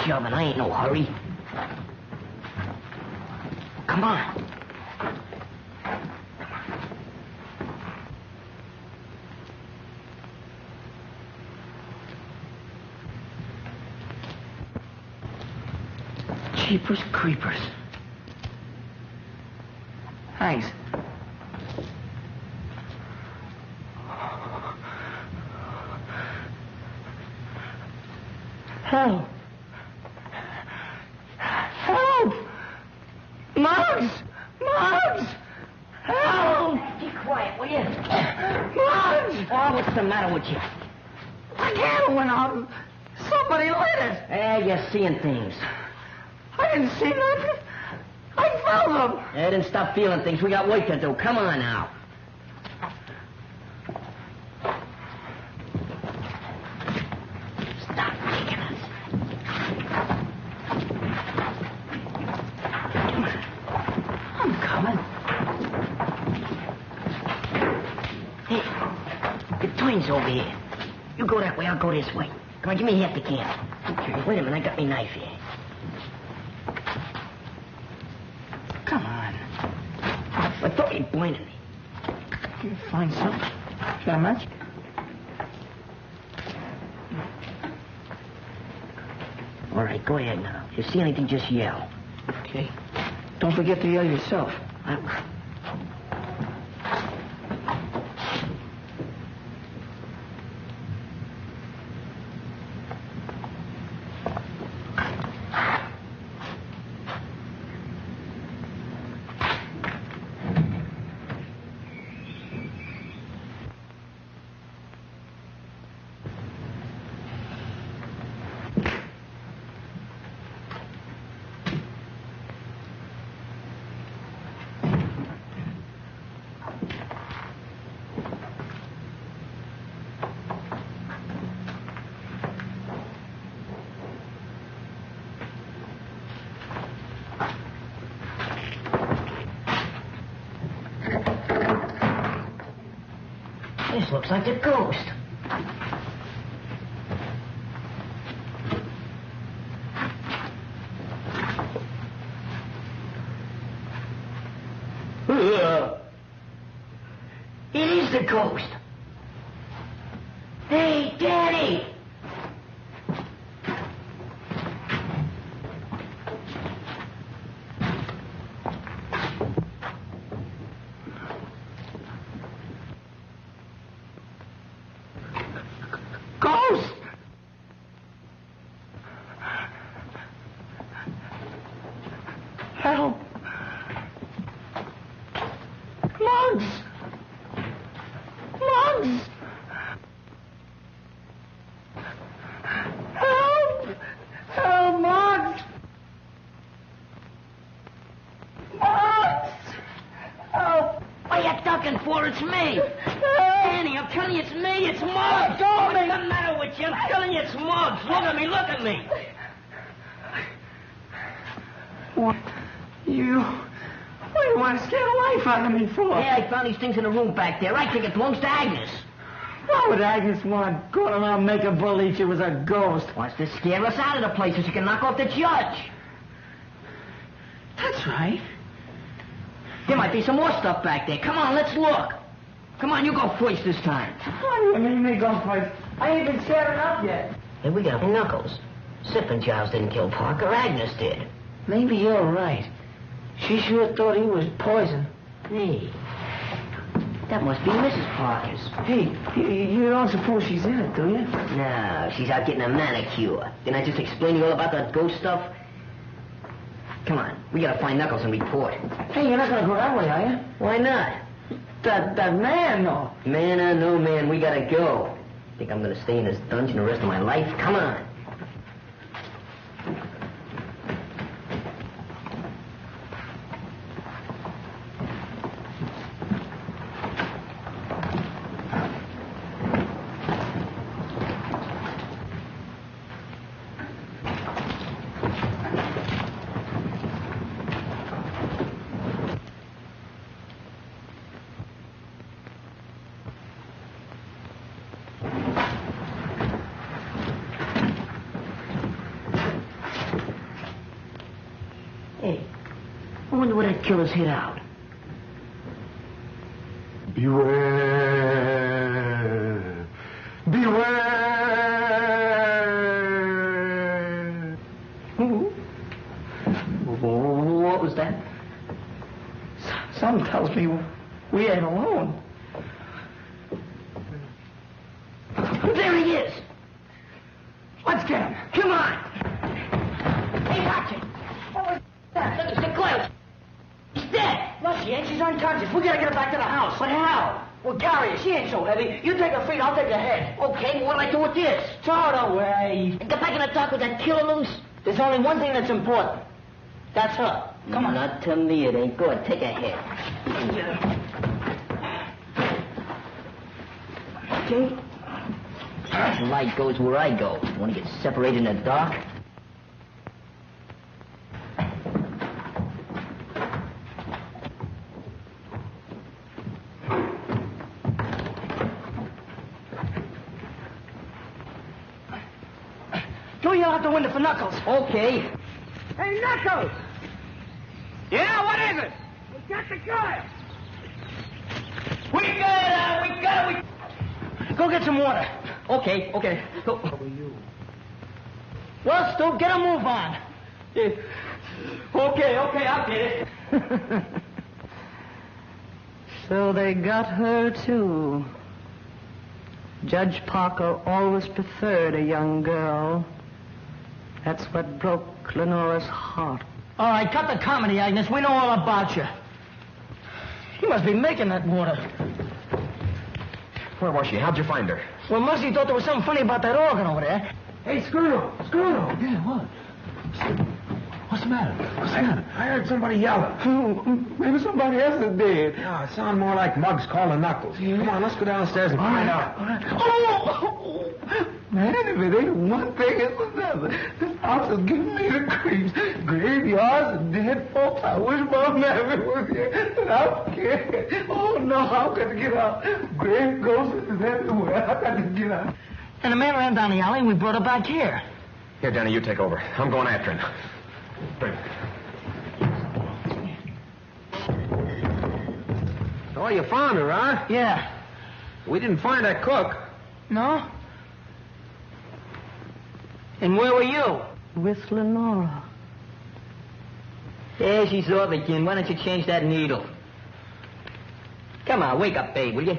M: Shoving. I ain't no hurry. Come on. Jeepers creepers. Thanks. Help! Help! Muggs! Muggs! Help!
C: Keep quiet, will you?
M: Muggs! Oh, what's the matter with you?
E: The candle went out. Somebody lit it.
M: You're seeing things.
E: I didn't see nothing. I felt them.
M: Then stop feeling things. We got work to do. Come on now. Stop kicking us.
E: I'm coming.
M: Hey, the twins over here. You go that way, I'll go this way. Come on, give me half the can. Okay. Wait a minute, I got my knife here.
E: Come on.
M: I thought you'd blinded me.
E: Can you find something? Got a match?
M: All right, go ahead now. If you see anything, just yell.
E: Okay. Don't forget to yell yourself.
M: This looks like a ghost. It is the ghost. Hey, Daddy!
E: Ghost! Help! Muggs! Muggs! Help! Help, Muggs! Muggs! Help!
M: What are you ducking for? It's me! Danny, I'm telling you it's me! It's Muggs! What's the matter with you? I'm telling you it's Muggs! Look at me! Look at me!
E: What? What do you want to scare the life out of me for?
M: Yeah, I found these things in the room back there. I think it belongs to Agnes.
E: Why would Agnes want going around making believe she was a ghost?
M: Wants to scare us out of the place so she can knock off the judge.
E: That's right.
M: There might be some more stuff back there. Come on, let's look. Come on, you go first this time.
E: What do you mean me go first? I ain't been scared up yet.
M: Hey, we got Knuckles. Simp and Giles didn't kill Parker. Agnes did.
E: Maybe you're right. She sure thought he was poison.
M: Hey, that must be Mrs. Parker's.
E: Hey, you don't suppose she's in it, do you?
M: No, she's out getting a manicure. Didn't I just explain to you all about that ghost stuff? Come on, we gotta find Knuckles and report.
E: Hey, you're not gonna go that way, are you?
M: Why not?
E: That man, no.
M: Man or no man, we gotta go. Think I'm gonna stay in this dungeon the rest of my life? Come on.
E: Hey, I wonder where that killer's hid out.
N: Beware. Beware.
E: What was that? Something tells me we ain't alone. There he is. Let's get him. Come on. Hey, watch it. What was that? Look, it's the close. She's dead. No, she ain't. She's unconscious. We gotta get her back to the house. But how? Well, Gary, she ain't so heavy. You take her feet, I'll take her head. Okay, what'll I do with this? Throw it away. Get back in the dock with that killer loose. There's only one thing that's important. That's her. Come on.
M: Not to me, it ain't good. Take a hit.
E: Okay.
M: Light goes where I go. Want to get separated in the dark?
E: Go yell out the window for Knuckles.
M: Okay.
C: Hey, Knuckles! Yeah, what is it? We got the guy. We got it.
E: Go get some water.
M: Okay. Go.
E: Well, Stu, get a move on.
C: Yeah. Okay, I'll get it.
O: So they got her, too. Judge Parker always preferred a young girl. That's what broke Leonora's heart.
E: All right, cut the comedy, Agnes. We know all about you. He must be making that water.
F: Where was she? How'd you find her?
E: Well, Mercy thought there was something funny about that organ over there.
N: Hey, Skirtle. Yeah, what? What's the matter? I heard somebody yelling. Maybe somebody else is dead.
F: No, it sounded more like Muggs calling Knuckles.
N: Yeah.
F: Come on, let's go downstairs and find out.
N: All right. Oh! Man, if it ain't one thing, it's another. This house is giving me the creeps. Graveyards and dead folks. I wish my mammy was here. And I'm scared. Oh, no, I've got to get out. Grave ghosts is everywhere. I've got to get out.
E: And the man ran down the alley and we brought her back here.
F: Here, Danny, you take over. I'm going after him. Bring. Oh, you found her, huh?
E: Yeah.
F: We didn't find that cook.
E: No? And where were you?
O: With Leonora.
M: There she's off again. Why don't you change that needle? Come on, wake up, babe, will you?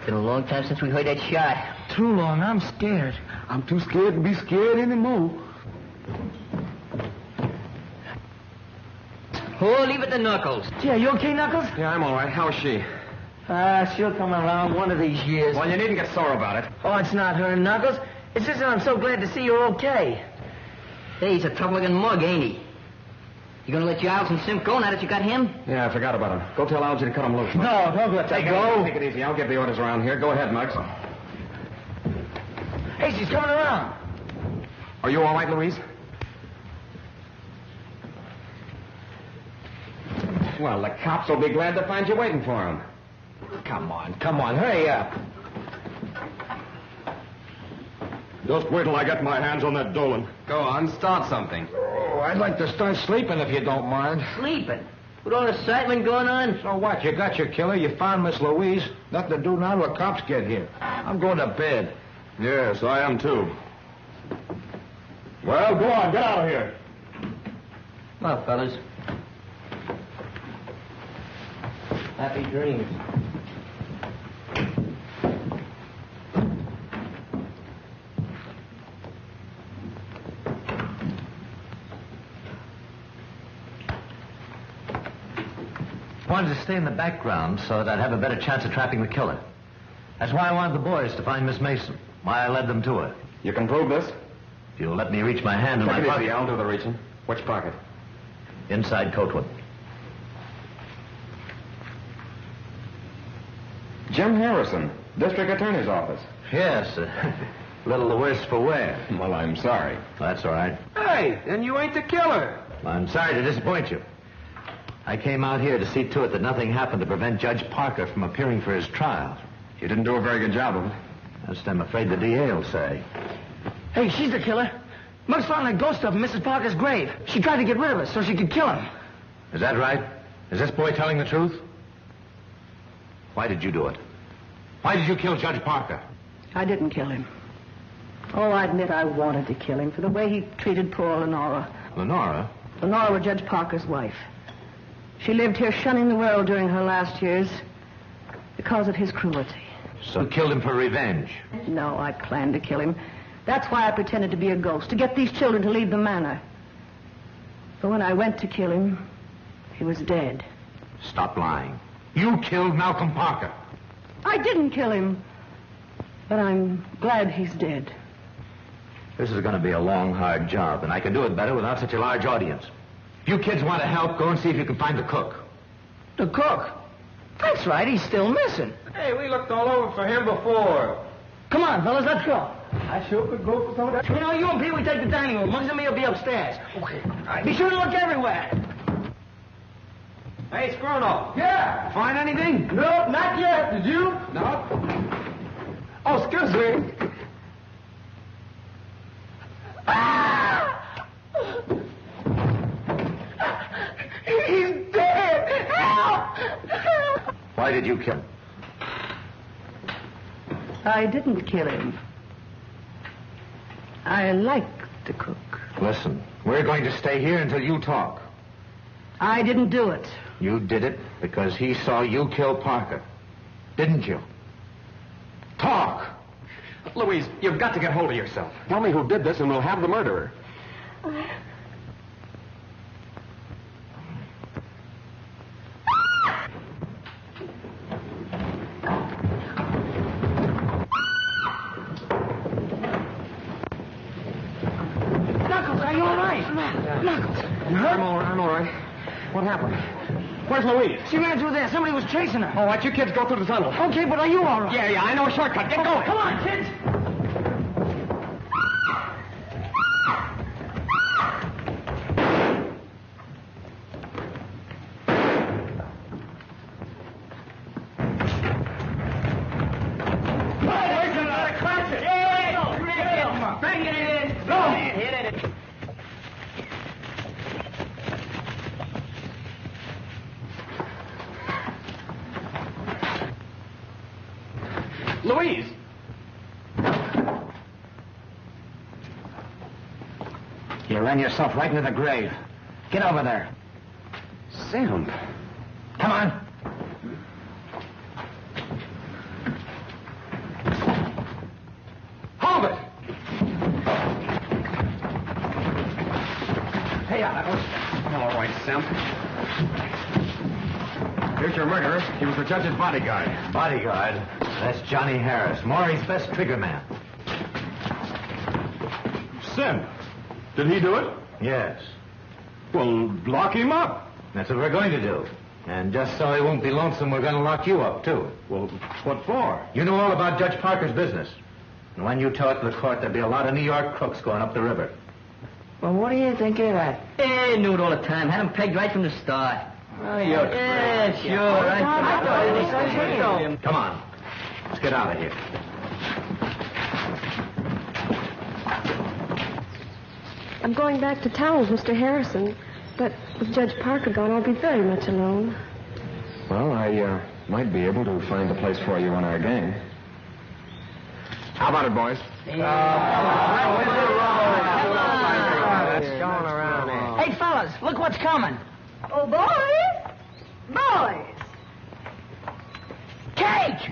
M: Been a long time since we heard that shot.
E: Too long. I'm scared.
N: I'm too scared to be scared anymore.
M: Oh, leave it to Knuckles.
E: Yeah, you okay, Knuckles?
F: Yeah, I'm all right. How's she?
E: She'll come around one of these years.
F: Well, you needn't get sore about it.
E: Oh, it's not her, Knuckles. It's just that I'm so glad to see you're okay.
M: Hey, he's a tough-looking mug, ain't he? You gonna let Giles and Simp go now that you got him?
F: Yeah, I forgot about him. Go tell Algie to cut him loose.
E: No, don't let that go.
F: Take it easy. I'll get the orders around here. Go ahead, Muggs.
E: Hey, she's coming around.
F: Are you all right, Louise? Well, the cops will be glad to find you waiting for them.
N: Come on, hurry up.
J: Just wait till I get my hands on that Dolan.
F: Go on, start something.
N: Oh, I'd like to start sleeping if you don't mind.
M: Sleeping? With all the excitement going on?
N: So what? You got your killer, you found Miss Louise. Nothing to do now till the cops get here. I'm going to bed.
J: Yes, I am too. Well, go on, get out of here.
M: Well, fellas. Happy dreams.
P: wanted to stay in the background so that I'd have a better chance of trapping the killer. That's why I wanted the boys to find Miss Mason, why I led them to her.
A: You can prove this?
P: If you'll let me reach my hand in my pocket.
A: I'll do the reaching. Which pocket?
P: Inside coatwood.
A: Jim Harrison, District Attorney's Office.
P: Yes, a little the worse for wear.
A: Well, I'm sorry.
P: That's all right.
F: Hey, then you ain't the killer.
P: I'm sorry to disappoint you. I came out here to see to it that nothing happened to prevent Judge Parker from appearing for his trial.
A: You didn't do a very good job of it.
P: That's what I'm afraid the DA will say.
E: Hey, she's the killer. Muggs found a ghost of Mrs. Parker's grave. She tried to get rid of us so she could kill him.
P: Is that right? Is this boy telling the truth? Why did you do it? Why did you kill Judge Parker?
O: I didn't kill him. Oh, I admit I wanted to kill him for the way he treated poor Leonora.
P: Leonora?
O: Leonora was Judge Parker's wife. She lived here shunning the world during her last years because of his cruelty.
P: So you killed him for revenge?
O: No, I planned to kill him. That's why I pretended to be a ghost, to get these children to leave the manor. But when I went to kill him, he was dead.
P: Stop lying. You killed Malcolm Parker.
O: I didn't kill him, but I'm glad he's dead.
P: This is going to be a long, hard job, and I can do it better without such a large audience. If you kids want to help, go and see if you can find the cook.
E: The cook? That's right, he's still missing.
F: Hey, we looked all over for him before.
E: Come on, fellas, let's go.
N: I sure could go for some of that.
E: You know, you and Pete, we take the dining room. Muggs and me will be upstairs.
F: Okay. All right.
E: Be sure to look everywhere.
F: Hey, Skrono.
N: Yeah.
F: Find anything?
N: No, not yet. Did you?
F: No.
N: Oh, excuse me. Ah! He's dead. Help!
P: Why did you kill him?
O: I didn't kill him. I like to cook.
P: Listen, we're going to stay here until you talk.
O: I didn't do it.
P: You did it because he saw you kill Parker. Didn't you? Talk!
A: Louise, you've got to get hold of yourself. Tell me who did this and we'll have the murderer.
E: Knuckles, are you all right? Knuckles, you hurt?
A: I'm all right. What happened? Where's Louise?
E: She ran through there. Somebody was chasing her.
A: Oh, let you kids go through the tunnel.
E: Okay, but are you all right?
A: Yeah, I know a shortcut. Get going.
E: Come on, kids.
A: Louise!
L: You ran yourself right into the grave. Get over there.
A: Simp.
L: Come on.
A: Hold it!
L: Hey, Knuckles.
A: All right, Simp. Here's your murderer. He was the judge's bodyguard.
P: Bodyguard? That's Johnny Harris, Maury's best triggerman.
J: Simp. Did he do it?
P: Yes.
J: Well, lock him up.
P: That's what we're going to do. And just so he won't be lonesome, we're going to lock you up, too.
J: Well, what for?
P: You know all about Judge Parker's business. And when you tell it to the court, there'll be a lot of New York crooks going up the river.
M: Well, what do you think of that?
E: Hey, knew it all the time. Had him pegged right from the start.
M: Oh, you're
E: Yeah, sure.
P: Come on. Let's get out of here.
K: I'm going back to town with Mr. Harrison, but with Judge Parker gone, I'll be very much alone.
A: Well, I might be able to find a place for you in our gang. How about it, boys?
E: Hey, fellas, look what's coming.
K: Oh, boys! Boys!
E: Cage!